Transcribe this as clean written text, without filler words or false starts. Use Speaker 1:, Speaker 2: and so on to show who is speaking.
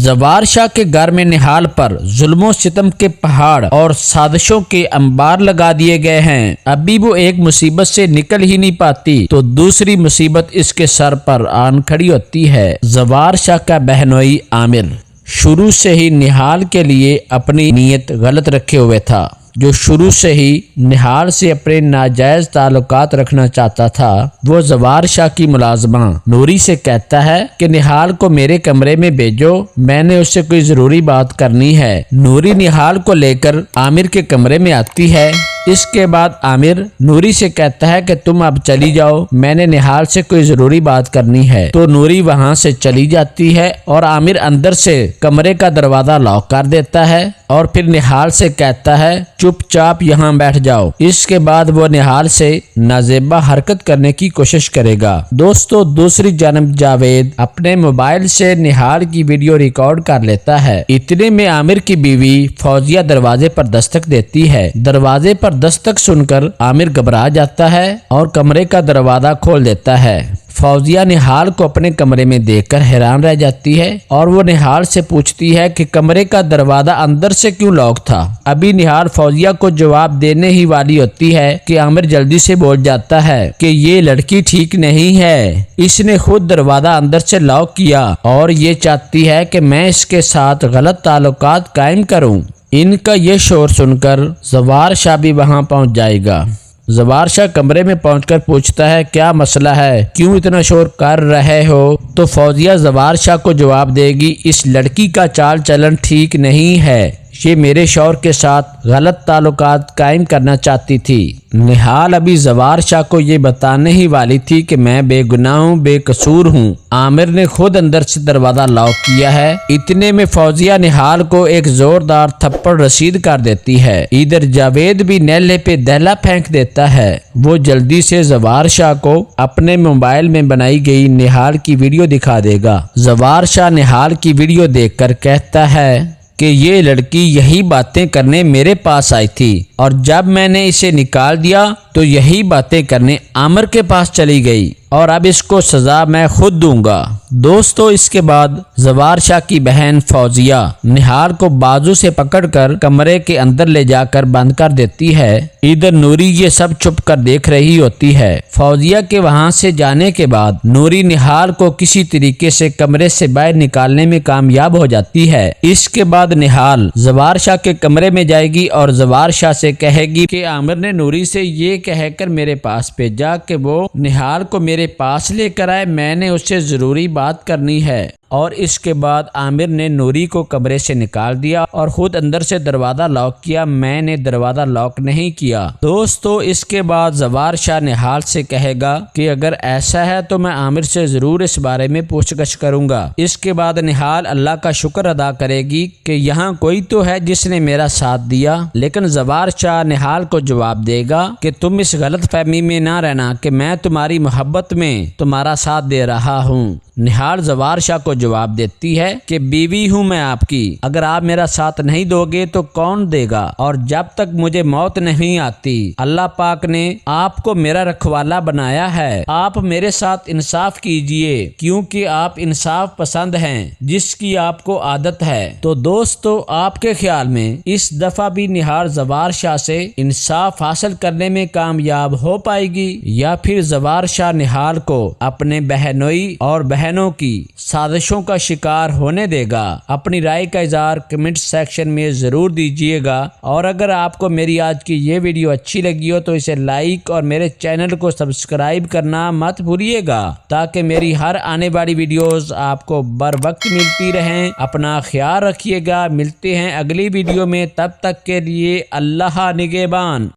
Speaker 1: زوار شاہ کے گھر میں نہال پر ظلم و ستم کے پہاڑ اور سازشوں کے انبار لگا دیے گئے ہیں۔ ابھی وہ ایک مصیبت سے نکل ہی نہیں پاتی تو دوسری مصیبت اس کے سر پر آن کھڑی ہوتی ہے۔ زوار شاہ کا بہنوئی عامر شروع سے ہی نہال کے لیے اپنی نیت غلط رکھے ہوئے تھا، جو شروع سے ہی نہال سے اپنے ناجائز تعلقات رکھنا چاہتا تھا۔ وہ زوار شاہ کی ملازمہ نوری سے کہتا ہے کہ نہال کو میرے کمرے میں بھیجو، میں نے اس سے کوئی ضروری بات کرنی ہے۔ نوری نہال کو لے کر عامر کے کمرے میں آتی ہے۔ اس کے بعد عامر نوری سے کہتا ہے کہ تم اب چلی جاؤ، میں نے نہال سے کوئی ضروری بات کرنی ہے۔ تو نوری وہاں سے چلی جاتی ہے اور عامر اندر سے کمرے کا دروازہ لاک کر دیتا ہے اور پھر نہال سے کہتا ہے چپ چاپ یہاں بیٹھ جاؤ۔ اس کے بعد وہ نہال سے نازیبا حرکت کرنے کی کوشش کرے گا۔ دوستو، دوسری جانب جاوید اپنے موبائل سے نہال کی ویڈیو ریکارڈ کر لیتا ہے۔ اتنے میں عامر کی بیوی فوزیہ دروازے پر دستک دیتی ہے۔ دروازے پر دستک سن کر عامر گھبرا جاتا ہے اور کمرے کا دروازہ کھول دیتا ہے۔ فوزیہ نہال کو اپنے کمرے میں دیکھ کر حیران رہ جاتی ہے اور وہ نہال سے پوچھتی ہے کہ کمرے کا دروازہ اندر سے کیوں لاک تھا۔ ابھی نہال فوزیہ کو جواب دینے ہی والی ہوتی ہے کہ عامر جلدی سے بول جاتا ہے کہ یہ لڑکی ٹھیک نہیں ہے، اس نے خود دروازہ اندر سے لاک کیا اور یہ چاہتی ہے کہ میں اس کے ساتھ غلط تعلقات قائم کروں۔ ان کا یہ شور سن کر زوار شاہ بھی وہاں پہنچ جائے گا۔ زوار شاہ کمرے میں پہنچ کر پوچھتا ہے کیا مسئلہ ہے، کیوں اتنا شور کر رہے ہو؟ تو فوزیہ زوار شاہ کو جواب دے گی اس لڑکی کا چال چلن ٹھیک نہیں ہے، یہ میرے شوہر کے ساتھ غلط تعلقات قائم کرنا چاہتی تھی۔ نہال ابھی زوار شاہ کو یہ بتانے ہی والی تھی کہ میں بے گناہ ہوں، بے قصور ہوں، عامر نے خود اندر سے دروازہ لاک کیا ہے۔ اتنے میں فوزیہ نہال کو ایک زوردار تھپڑ رسید کر دیتی ہے۔ ادھر جاوید بھی نیلے پہ دہلا پھینک دیتا ہے۔ وہ جلدی سے زوار شاہ کو اپنے موبائل میں بنائی گئی نہال کی ویڈیو دکھا دے گا۔ زوار شاہ نہال کی ویڈیو دیکھ کر کہتا ہے کہ یہ لڑکی یہی باتیں کرنے میرے پاس آئی تھی اور جب میں نے اسے نکال دیا تو یہی باتیں کرنے عامر کے پاس چلی گئی اور اب اس کو سزا میں خود دوں گا۔ دوستو، اس کے بعد زوار شاہ کی بہن فوزیہ نہال کو بازو سے پکڑ کر کمرے کے اندر لے جا کر بند کر دیتی ہے۔ ادھر نوری یہ سب چھپ کر دیکھ رہی ہوتی ہے۔ فوزیہ کے وہاں سے جانے کے بعد نوری نہال کو کسی طریقے سے کمرے سے باہر نکالنے میں کامیاب ہو جاتی ہے۔ اس کے بعد نہال زوار شاہ کے کمرے میں جائے گی اور زوار شاہ سے کہے گی کہ عامر نے نوری سے یہ کہہ کر میرے پاس بھیجا کہ وہ نہال کو میرے پاس لے کر آئے، میں نے اس سے ضروری بات کرنی ہے۔ اور اس کے بعد عامر نے نوری کو کمرے سے نکال دیا اور خود اندر سے دروازہ لاک کیا، میں نے دروازہ لاک نہیں کیا۔ دوستو، اس کے بعد زوار شاہ نہال سے کہے گا کہ اگر ایسا ہے تو میں عامر سے ضرور اس بارے میں پوچھ گچھ کروں گا۔ اس کے بعد نہال اللہ کا شکر ادا کرے گی کہ یہاں کوئی تو ہے جس نے میرا ساتھ دیا، لیکن زوار شاہ نہال کو جواب دے گا کہ تم اس غلط فہمی میں نہ رہنا کہ میں تمہاری محبت میں تمہارا ساتھ دے رہا ہوں۔ نہال زوار شاہ کو جواب دیتی ہے کہ بیوی ہوں میں آپ کی، اگر آپ میرا ساتھ نہیں دو گے تو کون دے گا، اور جب تک مجھے موت نہیں آتی اللہ پاک نے آپ کو میرا رکھوالا بنایا ہے، آپ میرے ساتھ انصاف کیجئے کیونکہ آپ انصاف پسند ہیں جس کی آپ کو عادت ہے۔ تو دوستو، آپ کے خیال میں اس دفعہ بھی نہال زوار شاہ سے انصاف حاصل کرنے میں کامیاب ہو پائے گی یا پھر زوار شاہ نہال کو اپنے بہنوئی اور بہنوں کی سازشوں کا شکار ہونے دے گا؟ اپنی رائے کا اظہار کمنٹ سیکشن میں ضرور دیجیے گا، اور اگر آپ کو میری آج کی یہ ویڈیو اچھی لگی ہو تو اسے لائک اور میرے چینل کو سبسکرائب کرنا مت بھولیے گا تاکہ میری ہر آنے والی ویڈیوز آپ کو بر وقت ملتی رہیں۔ اپنا خیال رکھیے گا، ملتے ہیں اگلی ویڈیو میں، تب تک کے لیے اللہ نگہبان۔